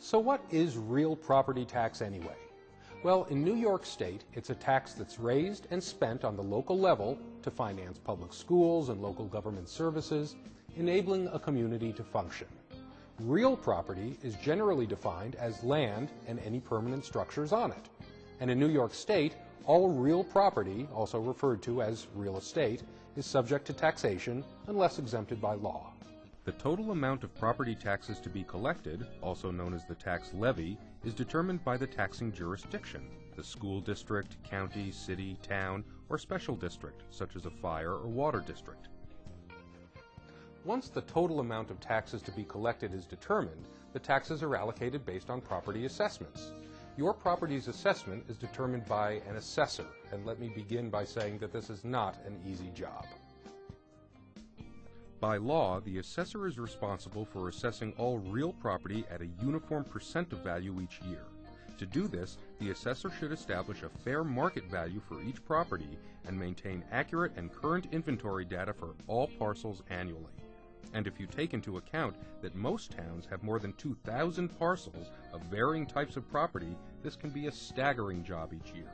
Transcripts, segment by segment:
So what is real property tax anyway? Well, in New York State, it's a tax that's raised and spent on the local level to finance public schools and local government services, enabling a community to function. Real property is generally defined as land and any permanent structures on it. And in New York State, all real property, also referred to as real estate, is subject to taxation unless exempted by law. The total amount of property taxes to be collected, also known as the tax levy, is determined by the taxing jurisdiction, the school district, county, city, town, or special district, such as a fire or water district. Once the total amount of taxes to be collected is determined, the taxes are allocated based on property assessments. Your property's assessment is determined by an assessor, and let me begin by saying that this is not an easy job. By law, the assessor is responsible for assessing all real property at a uniform percent of value each year. To do this, the assessor should establish a fair market value for each property and maintain accurate and current inventory data for all parcels annually. And if you take into account that most towns have more than 2,000 parcels of varying types of property, this can be a staggering job each year.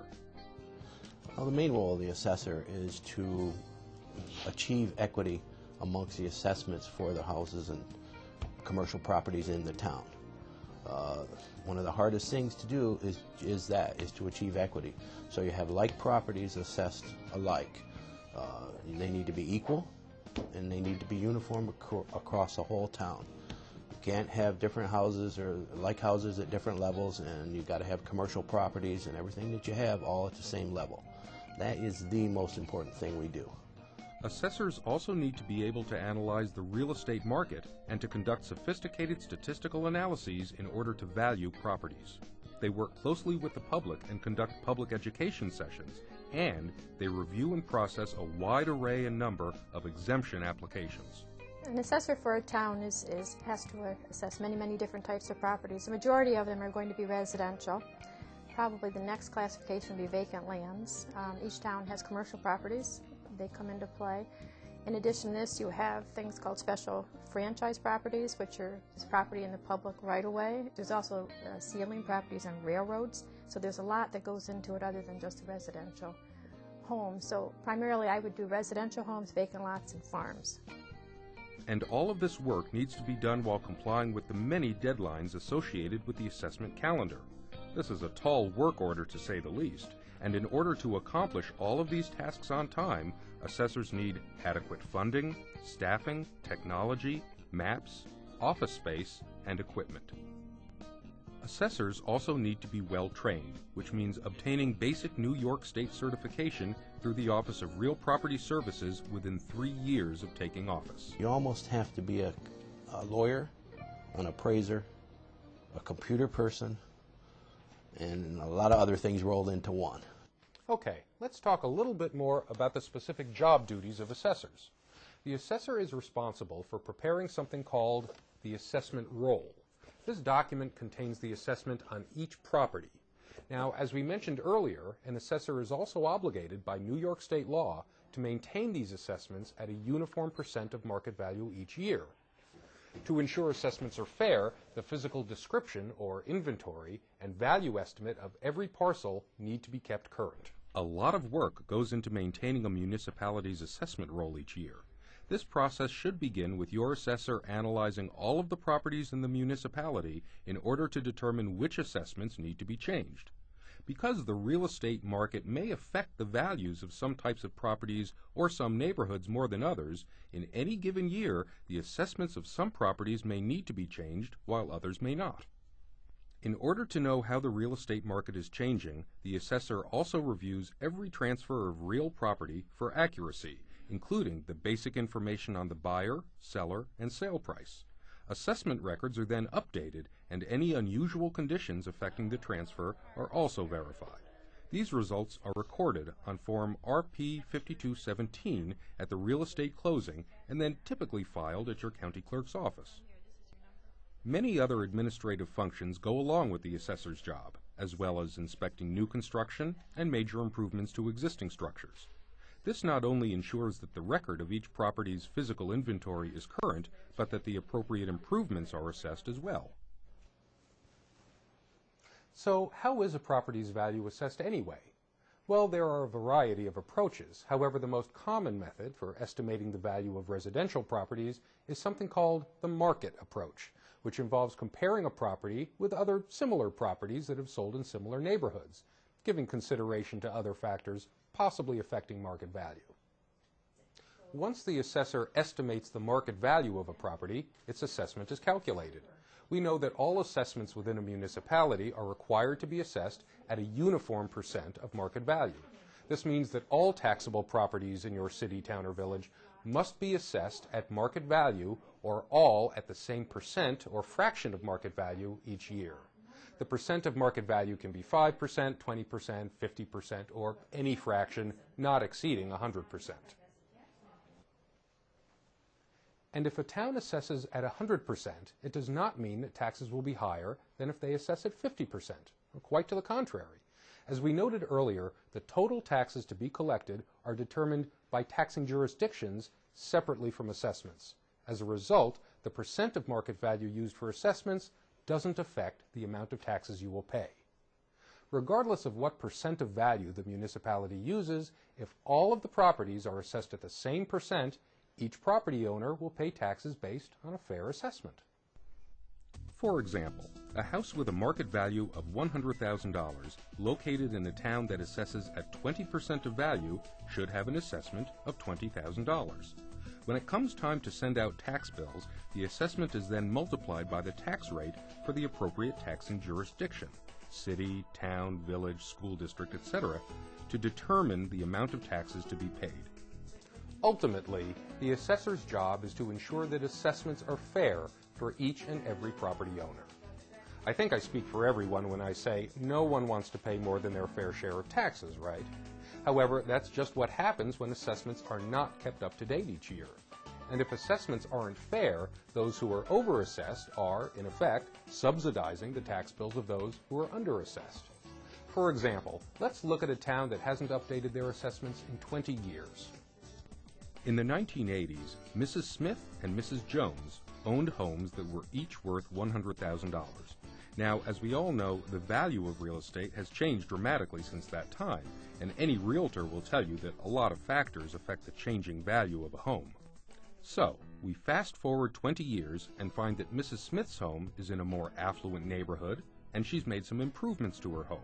Well, the main role of the assessor is to achieve equity amongst the assessments for the houses and commercial properties in the town. One of the hardest things to do is to achieve equity. So you have like properties assessed alike. They need to be equal and they need to be uniform across the whole town. You can't have different houses or like houses at different levels, and you've got to have commercial properties and everything that you have all at the same level. That is the most important thing we do. Assessors also need to be able to analyze the real estate market and to conduct sophisticated statistical analyses in order to value properties. They work closely with the public and conduct public education sessions, and they review and process a wide array and number of exemption applications. An assessor for a town has to assess many different types of properties. The majority of them are going to be residential. Probably the next classification would be vacant lands. Each town has commercial properties. They come into play. In addition to this, you have things called special franchise properties, which are property in the public right-of-way. There's also ceiling properties and railroads. So there's a lot that goes into it other than just a residential home. So primarily I would do residential homes, vacant lots, and farms. And all of this work needs to be done while complying with the many deadlines associated with the assessment calendar. This is a tall work order, to say the least, and in order to accomplish all of these tasks on time, assessors need adequate funding, staffing, technology, maps, office space, and equipment. Assessors also need to be well trained, which means obtaining basic New York State certification through the Office of Real Property Services within 3 years of taking office. You almost have to be a lawyer, an appraiser, a computer person, and a lot of other things rolled into one. Okay, let's talk a little bit more about the specific job duties of assessors. The assessor is responsible for preparing something called the assessment roll. This document contains the assessment on each property. Now, as we mentioned earlier, an assessor is also obligated by New York State law to maintain these assessments at a uniform percent of market value each year. To ensure assessments are fair, the physical description, or inventory, and value estimate of every parcel need to be kept current. A lot of work goes into maintaining a municipality's assessment roll each year. This process should begin with your assessor analyzing all of the properties in the municipality in order to determine which assessments need to be changed. Because the real estate market may affect the values of some types of properties or some neighborhoods more than others, in any given year the assessments of some properties may need to be changed while others may not. In order to know how the real estate market is changing, the assessor also reviews every transfer of real property for accuracy, including the basic information on the buyer, seller, and sale price. Assessment records are then updated, and any unusual conditions affecting the transfer are also verified. These results are recorded on Form RP 5217 at the real estate closing and then typically filed at your county clerk's office. Many other administrative functions go along with the assessor's job, as well as inspecting new construction and major improvements to existing structures. This not only ensures that the record of each property's physical inventory is current, but that the appropriate improvements are assessed as well. So how is a property's value assessed anyway? Well, there are a variety of approaches. However, the most common method for estimating the value of residential properties is something called the market approach, which involves comparing a property with other similar properties that have sold in similar neighborhoods, giving consideration to other factors possibly affecting market value. Once the assessor estimates the market value of a property, its assessment is calculated. We know that all assessments within a municipality are required to be assessed at a uniform percent of market value. This means that all taxable properties in your city, town, or village must be assessed at market value or all at the same percent or fraction of market value each year. The percent of market value can be 5%, 20%, 50%, or any fraction not exceeding 100%. And if a town assesses at 100%, it does not mean that taxes will be higher than if they assess at 50%, or quite to the contrary. As we noted earlier, the total taxes to be collected are determined by taxing jurisdictions separately from assessments. As a result, the percent of market value used for assessments doesn't affect the amount of taxes you will pay. Regardless of what percent of value the municipality uses, if all of the properties are assessed at the same percent, each property owner will pay taxes based on a fair assessment. For example, a house with a market value of $100,000 located in a town that assesses at 20% of value should have an assessment of $20,000. When it comes time to send out tax bills, the assessment is then multiplied by the tax rate for the appropriate taxing jurisdiction, city, town, village, school district, etc., to determine the amount of taxes to be paid. Ultimately, the assessor's job is to ensure that assessments are fair for each and every property owner. I think I speak for everyone when I say no one wants to pay more than their fair share of taxes, right? However, that's just what happens when assessments are not kept up to date each year. And if assessments aren't fair, those who are overassessed are, in effect, subsidizing the tax bills of those who are underassessed. For example, let's look at a town that hasn't updated their assessments in 20 years. In the 1980s, Mrs. Smith and Mrs. Jones owned homes that were each worth $100,000. Now, as we all know, the value of real estate has changed dramatically since that time, and any realtor will tell you that a lot of factors affect the changing value of a home. So, we fast forward 20 years and find that Mrs. Smith's home is in a more affluent neighborhood, and she's made some improvements to her home.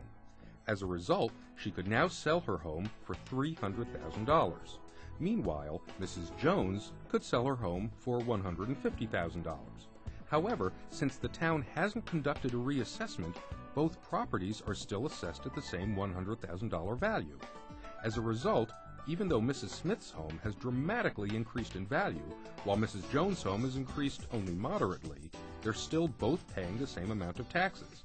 As a result, she could now sell her home for $300,000. Meanwhile, Mrs. Jones could sell her home for $150,000. However, since the town hasn't conducted a reassessment, both properties are still assessed at the same $100,000 value. As a result, even though Mrs. Smith's home has dramatically increased in value, while Mrs. Jones' home has increased only moderately, they're still both paying the same amount of taxes.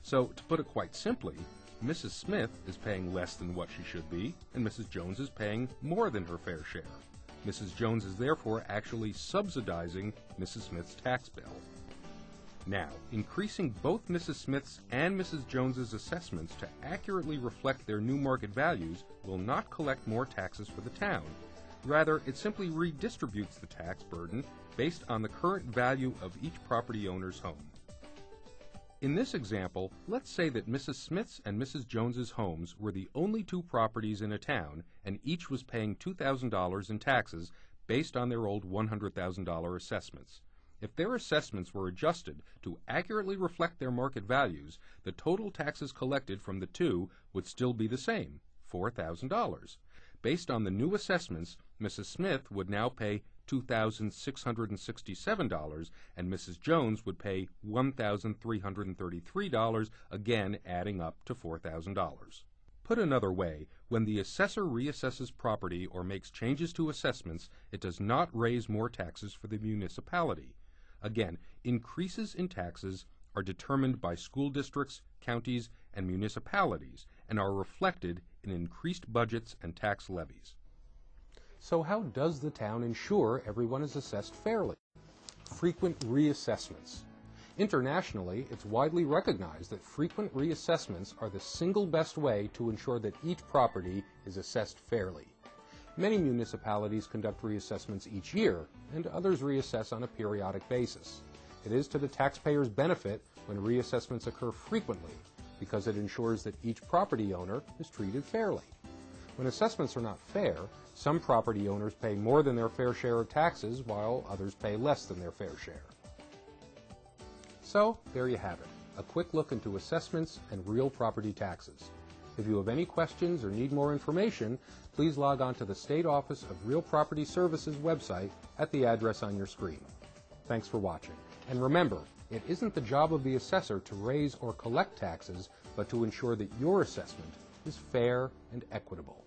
So, to put it quite simply, Mrs. Smith is paying less than what she should be, and Mrs. Jones is paying more than her fair share. Mrs. Jones is therefore actually subsidizing Mrs. Smith's tax bill. Now, increasing both Mrs. Smith's and Mrs. Jones's assessments to accurately reflect their new market values will not collect more taxes for the town. Rather, it simply redistributes the tax burden based on the current value of each property owner's home. In this example, let's say that Mrs. Smith's and Mrs. Jones's homes were the only two properties in a town, and each was paying $2,000 in taxes based on their old $100,000 assessments. If their assessments were adjusted to accurately reflect their market values, the total taxes collected from the two would still be the same, $4,000. Based on the new assessments, Mrs. Smith would now pay $2,667, and Mrs. Jones would pay $1,333, again adding up to $4,000. Put another way, when the assessor reassesses property or makes changes to assessments, it does not raise more taxes for the municipality. Again, increases in taxes are determined by school districts, counties, and municipalities, and are reflected in increased budgets and tax levies. So how does the town ensure everyone is assessed fairly? Frequent reassessments. Internationally, it's widely recognized that frequent reassessments are the single best way to ensure that each property is assessed fairly. Many municipalities conduct reassessments each year, and others reassess on a periodic basis. It is to the taxpayer's benefit when reassessments occur frequently, because it ensures that each property owner is treated fairly. When assessments are not fair, some property owners pay more than their fair share of taxes, while others pay less than their fair share. So, there you have it, a quick look into assessments and real property taxes. If you have any questions or need more information, please log on to the State Office of Real Property Services website at the address on your screen. Thanks for watching. And remember, it isn't the job of the assessor to raise or collect taxes, but to ensure that your assessment is fair and equitable.